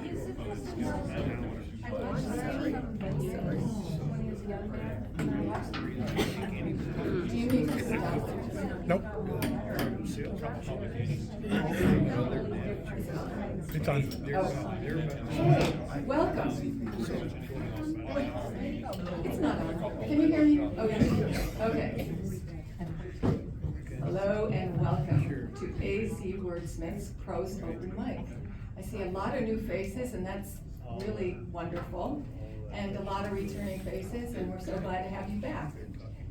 Do you need to stop? Nope. It's on. Welcome. It's not on. Can you hear me? Oh, yes. Okay. Hello and welcome to AZ Wordsmith's Prose Open Mic. I see a lot of new faces, and that's really wonderful, and a lot of returning faces, and we're so glad to have you back.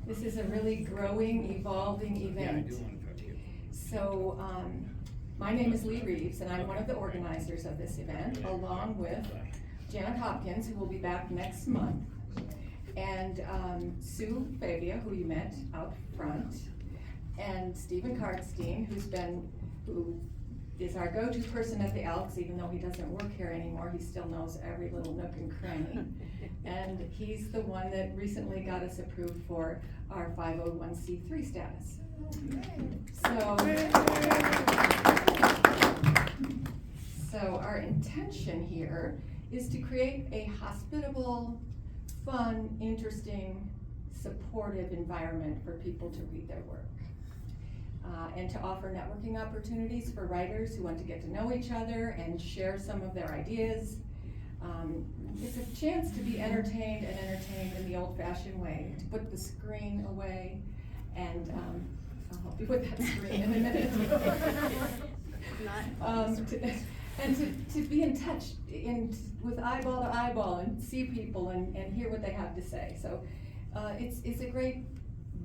This is a really growing, evolving event. So, my name is Lee Reeves, and I'm one of the organizers of this event, along with Janet Hopkins, who will be back next month, and Sue Fabia, who you met out front, and Stephen Kartstein, who is our go-to person at the Elks, even though he doesn't work here anymore. He still knows every little nook and cranny. And he's the one that recently got us approved for our 501c3 status. So our intention here is to create a hospitable, fun, interesting, supportive environment for people to read their work. And to offer networking opportunities for writers who want to get to know each other and share some of their ideas. It's a chance to be entertained in the old-fashioned way, to put the screen away, and I'll help you with that screen in a minute. To be in touch with eyeball to eyeball and see people and hear what they have to say. So it's a great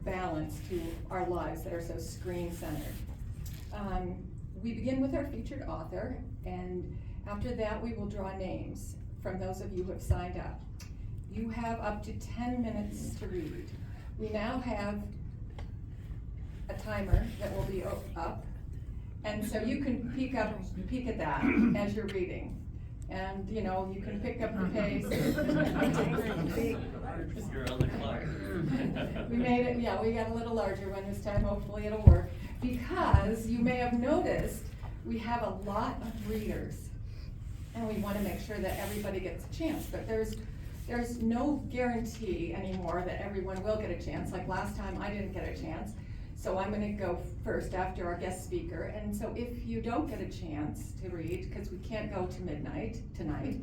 balance to our lives that are so screen-centered. We begin with our featured author, and after that we will draw names from those of you who have signed up. You have up to 10 minutes to read. We now have a timer that will be up, and so you can peek at that as you're reading. And you know, you can pick up the pace. You're on the clock. We made it, yeah, we got a little larger one this time, hopefully it'll work. Because you may have noticed, we have a lot of readers. And we want to make sure that everybody gets a chance, but there's no guarantee anymore that everyone will get a chance. Like last time, I didn't get a chance. So I'm gonna go first after our guest speaker. And so if you don't get a chance to read, because we can't go to midnight tonight,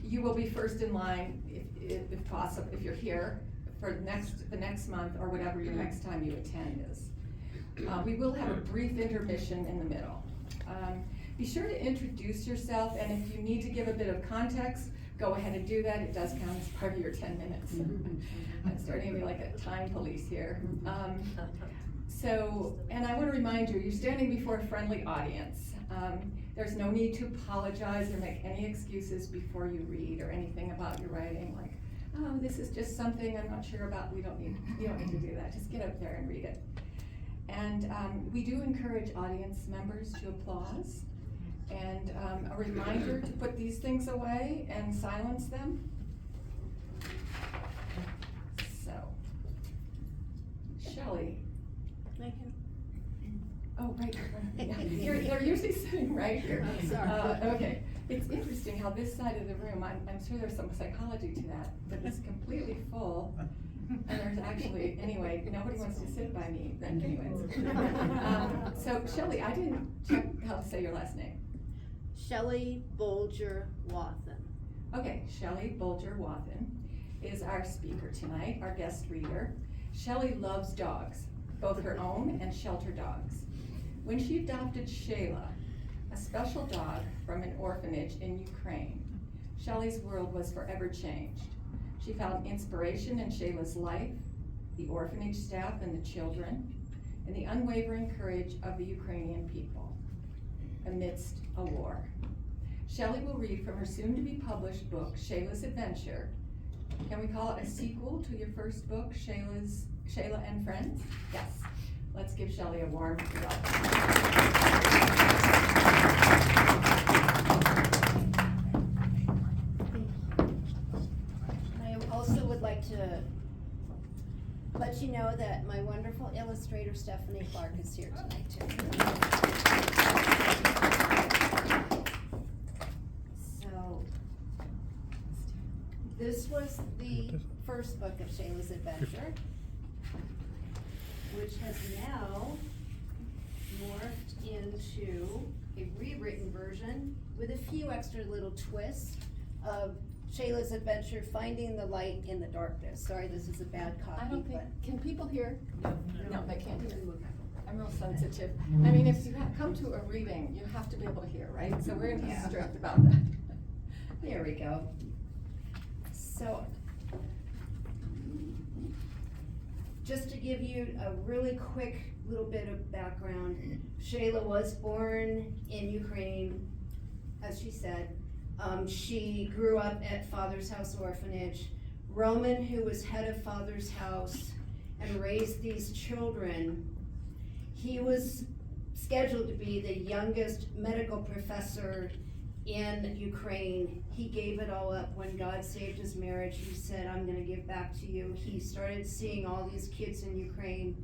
you will be first in line if possible, if you're here for the next month or whatever your next time you attend is. We will have a brief intermission in the middle. Be sure to introduce yourself, and if you need to give a bit of context, go ahead and do that. It does count as part of your 10 minutes. I'm starting to be like a time police here. And I want to remind you, you're standing before a friendly audience. There's no need to apologize or make any excuses before you read or anything about your writing, like, oh, this is just something I'm not sure about. You don't need to do that. Just get up there and read it. And we do encourage audience members to applause. And a reminder to put these things away and silence them. So, Shelley. Thank you. Oh, right. They're usually sitting right here. Okay. It's interesting how this side of the room, I'm sure there's some psychology to that, but it's completely full. And there's actually, anyway, nobody wants to sit by me, but anyways. So, Shelley, I didn't check how to say your last name. Chelly Bolger Wathen. Okay, Shayla Bolger Wathen is our speaker tonight, our guest reader. Shelley loves dogs, both her own and shelter dogs. When she adopted Shayla, a special dog from an orphanage in Ukraine, Shelley's world was forever changed. She found inspiration in Shayla's life, the orphanage staff and the children, and the unwavering courage of the Ukrainian people amidst a war. Shelley will read from her soon-to-be-published book, Shayla's Adventure. Can we call it a sequel to your first book, Shayla and Friends? Yes. Let's give Shelley a warm welcome. I also would like to let you know that my wonderful illustrator Stephanie Clark is here tonight too. This was the first book of Shayla's Adventure, which has now morphed into a rewritten version with a few extra little twists of Shayla's Adventure, Finding the Light in the Darkness. Sorry, this is a bad copy, I don't think, but. can people hear? No, they can't hear. I'm real sensitive. I mean, if you come to a reading, you have to be able to hear, right? So we're gonna be Yeah. strict about that. There we go. So, just to give you a really quick little bit of background, Shayla was born in Ukraine, as she said. She grew up at Father's House Orphanage. Roman, who was head of Father's House and raised these children, he was scheduled to be the youngest medical professor in Ukraine. He gave it all up when God saved his marriage. He said, I'm gonna give back to you. He started seeing all these kids in Ukraine.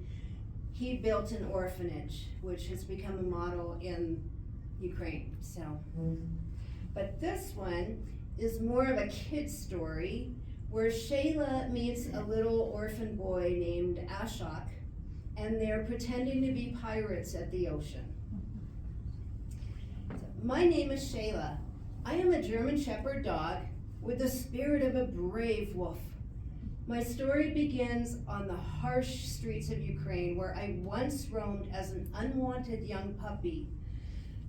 He built an orphanage, which has become a model in Ukraine, so. But this one is more of a kid's story where Shayla meets a little orphan boy named Ashok, and they're pretending to be pirates at the ocean. My name is Shayla. I am a German Shepherd dog with the spirit of a brave wolf. My story begins on the harsh streets of Ukraine, where I once roamed as an unwanted young puppy.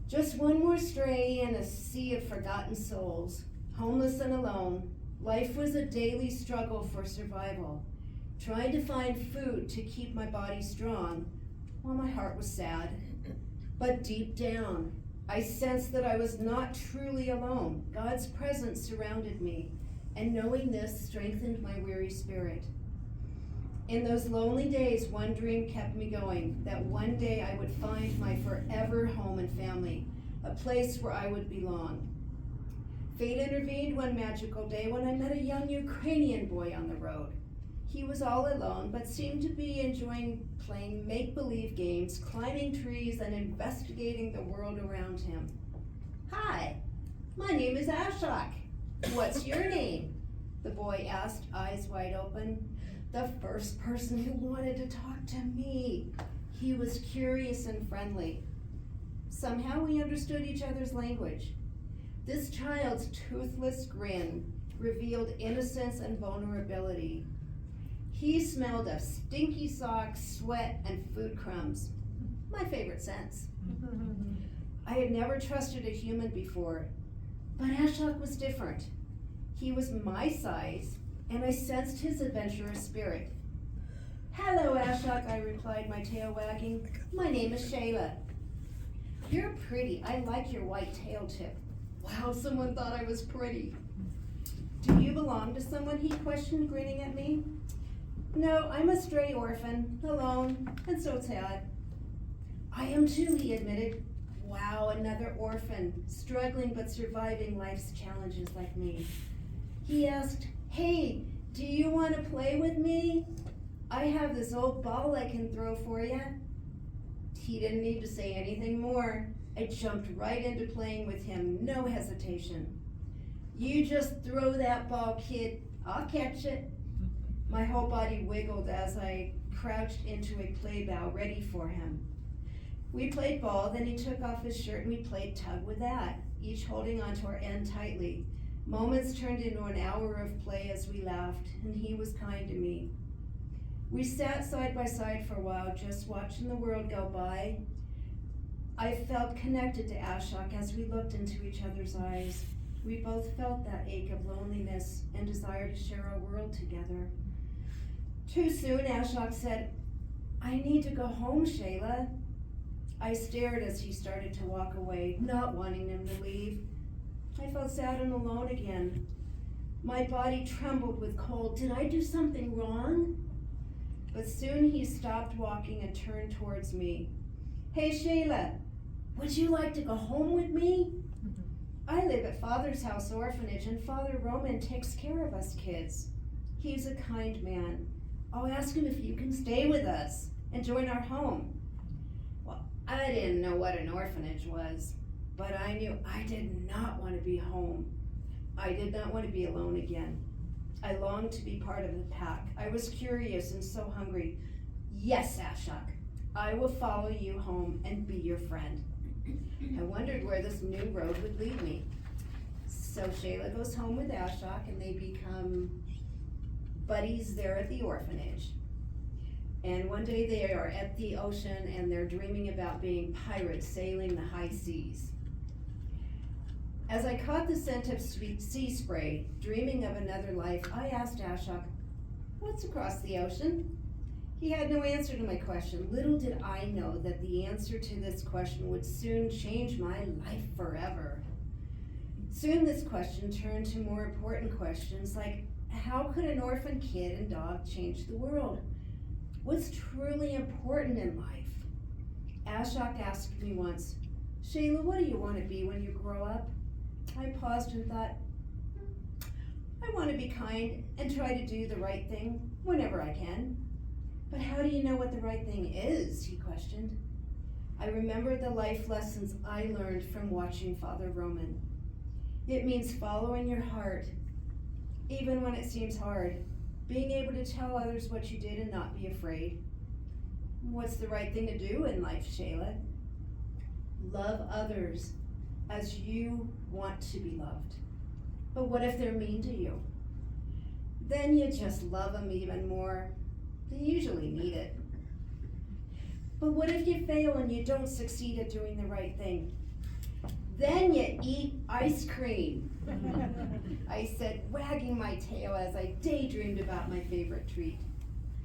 Just one more stray in a sea of forgotten souls, homeless and alone. Life was a daily struggle for survival, trying to find food to keep my body strong, while my heart was sad. But deep down, I sensed that I was not truly alone. God's presence surrounded me, and knowing this strengthened my weary spirit. In those lonely days, one dream kept me going, that one day I would find my forever home and family, a place where I would belong. Fate intervened one magical day when I met a young Ukrainian boy on the road. He was all alone, but seemed to be enjoying playing make-believe games, climbing trees, and investigating the world around him. Hi, my name is Ashok. What's your name? The boy asked, eyes wide open. The first person who wanted to talk to me. He was curious and friendly. Somehow we understood each other's language. This child's toothless grin revealed innocence and vulnerability. He smelled of stinky socks, sweat, and food crumbs. My favorite scents. I had never trusted a human before, but Ashok was different. He was my size, and I sensed his adventurous spirit. Hello, Ashok, I replied, my tail wagging. My name is Shayla. You're pretty. I like your white tail tip. Wow, someone thought I was pretty. Do you belong to someone? He questioned, grinning at me. No, I'm a stray orphan, alone, and so sad. I am too, he admitted. Wow, another orphan, struggling but surviving life's challenges like me. He asked, hey, do you want to play with me? I have this old ball I can throw for you. He didn't need to say anything more. I jumped right into playing with him, no hesitation. You just throw that ball, kid. I'll catch it. My whole body wiggled as I crouched into a play bow, ready for him. We played ball, then he took off his shirt and we played tug with that, each holding onto our end tightly. Moments turned into an hour of play as we laughed, and he was kind to me. We sat side by side for a while, just watching the world go by. I felt connected to Ashok as we looked into each other's eyes. We both felt that ache of loneliness and desire to share our world together. Too soon, Ashok said, I need to go home, Shayla. I stared as he started to walk away, not wanting him to leave. I felt sad and alone again. My body trembled with cold. Did I do something wrong? But soon he stopped walking and turned towards me. Hey, Shayla, would you like to go home with me? I live at Father's House Orphanage, and Father Roman takes care of us kids. He's a kind man. I'll ask him if you can stay with us and join our home. Well, I didn't know what an orphanage was, but I knew I did not want to be home. I did not want to be alone again. I longed to be part of the pack. I was curious and so hungry. Yes, Ashok, I will follow you home and be your friend. I wondered where this new road would lead me. So Shayla goes home with Ashok and they become buddies there at the orphanage. And one day they are at the ocean and they're dreaming about being pirates sailing the high seas. As I caught the scent of sweet sea spray, dreaming of another life, I asked Ashok, "What's across the ocean?" He had no answer to my question. Little did I know that the answer to this question would soon change my life forever. Soon this question turned to more important questions like, how could an orphan kid and dog change the world? What's truly important in life? Ashok asked me once, "Shayla, what do you want to be when you grow up?" I paused and thought, I want to be kind and try to do the right thing whenever I can. But how do you know what the right thing is? He questioned. I remembered the life lessons I learned from watching Father Roman. It means following your heart, even when it seems hard. Being able to tell others what you did and not be afraid. What's the right thing to do in life, Shayla? Love others as you want to be loved. But what if they're mean to you? Then you just love them even more. They usually need it. But what if you fail and you don't succeed at doing the right thing? Then you eat ice cream. I said, wagging my tail as I daydreamed about my favorite treat.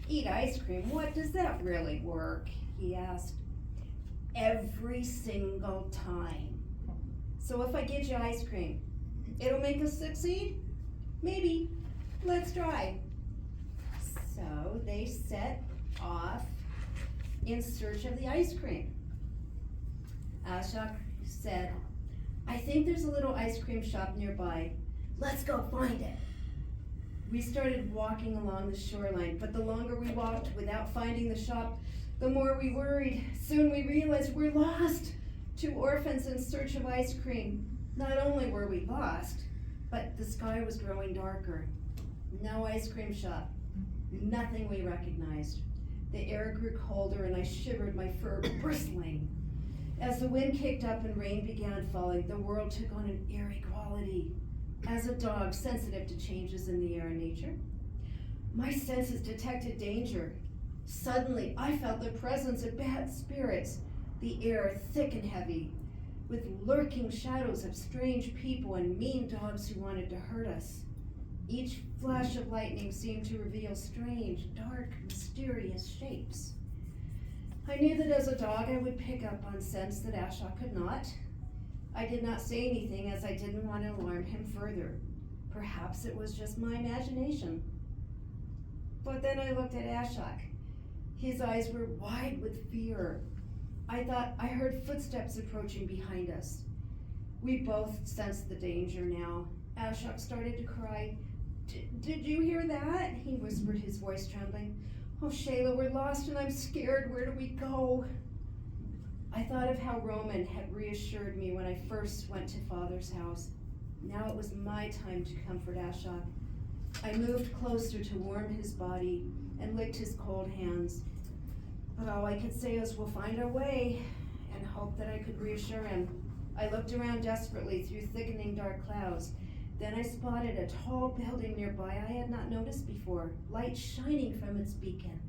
Eat ice cream? What, does that really work? He asked. Every single time. So if I get you ice cream, it'll make us succeed? Maybe. Let's try. So they set off in search of the ice cream. Ashok said, "I think there's a little ice cream shop nearby. Let's go find it." We started walking along the shoreline, but the longer we walked without finding the shop, the more we worried. Soon we realized we're lost. Two orphans in search of ice cream. Not only were we lost, but the sky was growing darker. No ice cream shop. Nothing we recognized. The air grew colder and I shivered, my fur bristling. As the wind kicked up and rain began falling, the world took on an eerie quality. As a dog sensitive to changes in the air and nature, my senses detected danger. Suddenly, I felt the presence of bad spirits, the air thick and heavy, with lurking shadows of strange people and mean dogs who wanted to hurt us. Each flash of lightning seemed to reveal strange, dark, mysterious shapes. I knew that as a dog I would pick up on scents that Ashok could not. I did not say anything as I didn't want to alarm him further. Perhaps it was just my imagination. But then I looked at Ashok. His eyes were wide with fear. I thought I heard footsteps approaching behind us. We both sensed the danger now. Ashok started to cry. Did you hear that? He whispered, his voice trembling. "Oh, Shayla, we're lost and I'm scared. Where do we go?" I thought of how Roman had reassured me when I first went to Father's house. Now it was my time to comfort Ashok. I moved closer to warm his body and licked his cold hands. But all I could say was, "We'll find our way," and hope that I could reassure him. I looked around desperately through thickening dark clouds. Then I spotted a tall building nearby I had not noticed before, light shining from its beacon.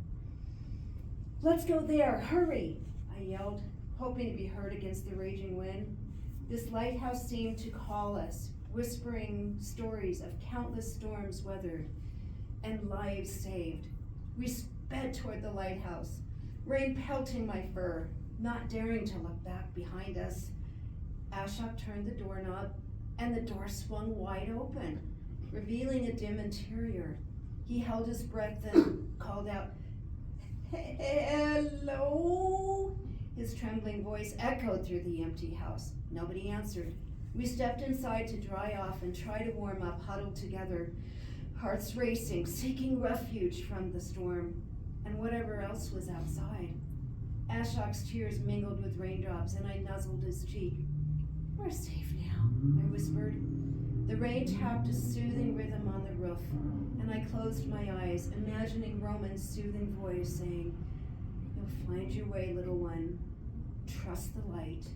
"Let's go there, hurry!" I yelled, hoping to be heard against the raging wind. This lighthouse seemed to call us, whispering stories of countless storms weathered and lives saved. We sped toward the lighthouse, rain pelting my fur, not daring to look back behind us. Ashok turned the doorknob, and the door swung wide open, revealing a dim interior. He held his breath, then called out, "Hello?" His trembling voice echoed through the empty house. Nobody answered. We stepped inside to dry off and try to warm up, huddled together, hearts racing, seeking refuge from the storm and whatever else was outside. Ashok's tears mingled with raindrops, and I nuzzled his cheek. "We're safe now," I whispered. The rain tapped a soothing rhythm on the roof, and I closed my eyes, imagining Roman's soothing voice saying, "You'll find your way, little one. Trust the light."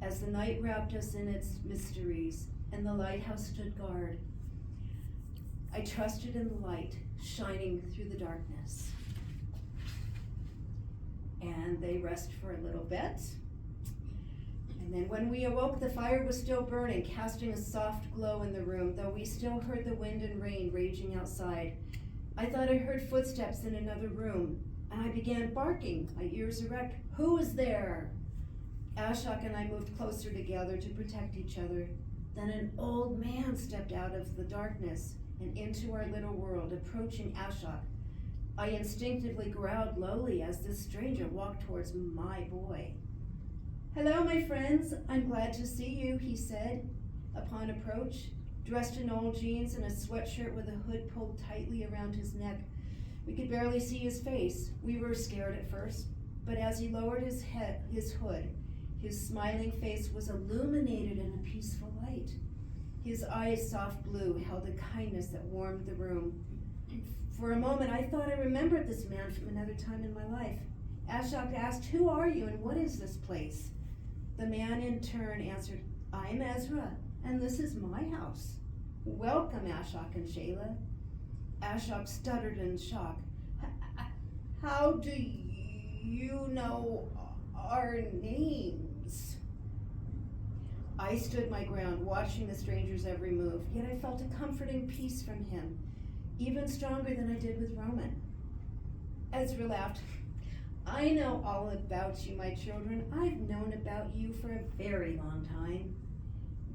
As the night wrapped us in its mysteries, and the lighthouse stood guard, I trusted in the light shining through the darkness. And they rest for a little bit. And then when we awoke, the fire was still burning, casting a soft glow in the room, though we still heard the wind and rain raging outside. I thought I heard footsteps in another room, and I began barking, my ears erect. Who is there? Ashok and I moved closer together to protect each other. Then an old man stepped out of the darkness and into our little world, approaching Ashok. I instinctively growled lowly as this stranger walked towards my boy. "Hello, my friends. I'm glad to see you," he said upon approach. Dressed in old jeans and a sweatshirt with a hood pulled tightly around his neck. We could barely see his face. We were scared at first, but as he lowered his hood, his smiling face was illuminated in a peaceful light. His eyes, soft blue, held a kindness that warmed the room. For a moment, I thought I remembered this man from another time in my life. Ashok asked, "Who are you and what is this place?" The man in turn answered, "I'm Ezra, and this is my house. Welcome, Ashok and Shayla." Ashok stuttered in shock. "How do you know our names?" I stood my ground, watching the stranger's every move, yet I felt a comforting peace from him, even stronger than I did with Roman. Ezra laughed. "I know all about you, my children. I've known about you for a very long time."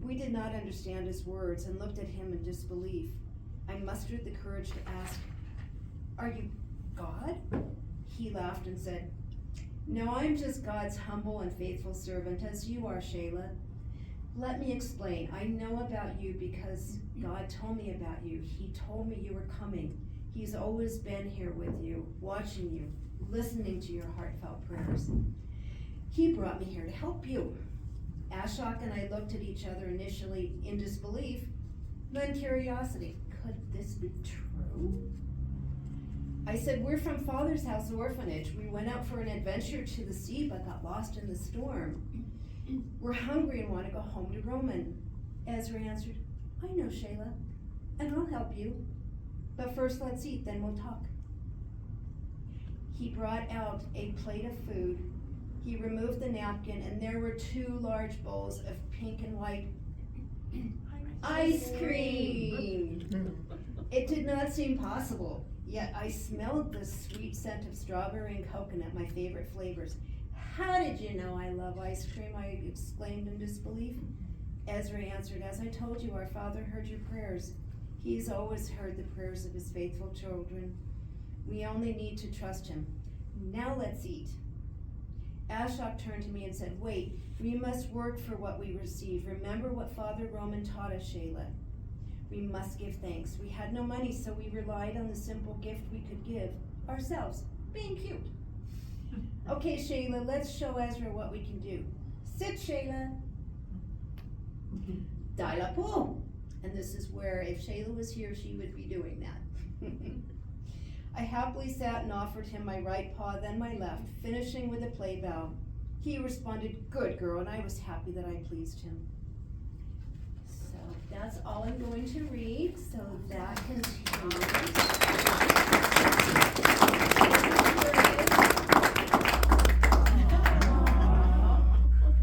We did not understand his words and looked at him in disbelief. I mustered the courage to ask, "Are you God?" He laughed and said, "No, I'm just God's humble and faithful servant, as you are, Shayla. Let me explain. I know about you because God told me about you. He told me you were coming. He's always been here with you, watching you, listening to your heartfelt prayers. He brought me here to help you." Ashok and I looked at each other initially in disbelief, then curiosity. Could this be true? I said, "We're from Father's House Orphanage. We went out for an adventure to the sea but got lost in the storm. We're hungry and want to go home to Roman." Ezra answered, "I know, Shayla, and I'll help you. But first let's eat, then we'll talk." He brought out a plate of food. He removed the napkin, and there were 2 large bowls of pink and white ice cream. It did not seem possible, yet I smelled the sweet scent of strawberry and coconut, my favorite flavors. "How did you know I love ice cream?" I exclaimed in disbelief. Ezra answered, "As I told you, our Father heard your prayers. He's always heard the prayers of his faithful children. We only need to trust him. Now let's eat." Ashok turned to me and said, "Wait, we must work for what we receive. Remember what Father Roman taught us, Shayla. We must give thanks. We had no money, so we relied on the simple gift we could give, ourselves, being cute. Okay, Shayla, let's show Ezra what we can do. Sit, Shayla. Dial po." And this is where, if Shayla was here, she would be doing that. I happily sat and offered him my right paw, then my left, finishing with a play bow. He responded, "Good girl," and I was happy that I pleased him. So that's all I'm going to read, so that continues.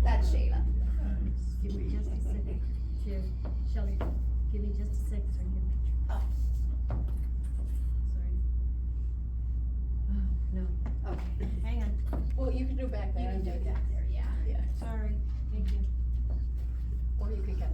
That's Shayla. Give me just a second. Here, Chelly, give me just a second so I can get a picture. Oh, Sorry. Oh, no. okay. Hang on. Well, you can do back there. You can do that there, yeah. Yeah. Sorry. Thank you. Or you could get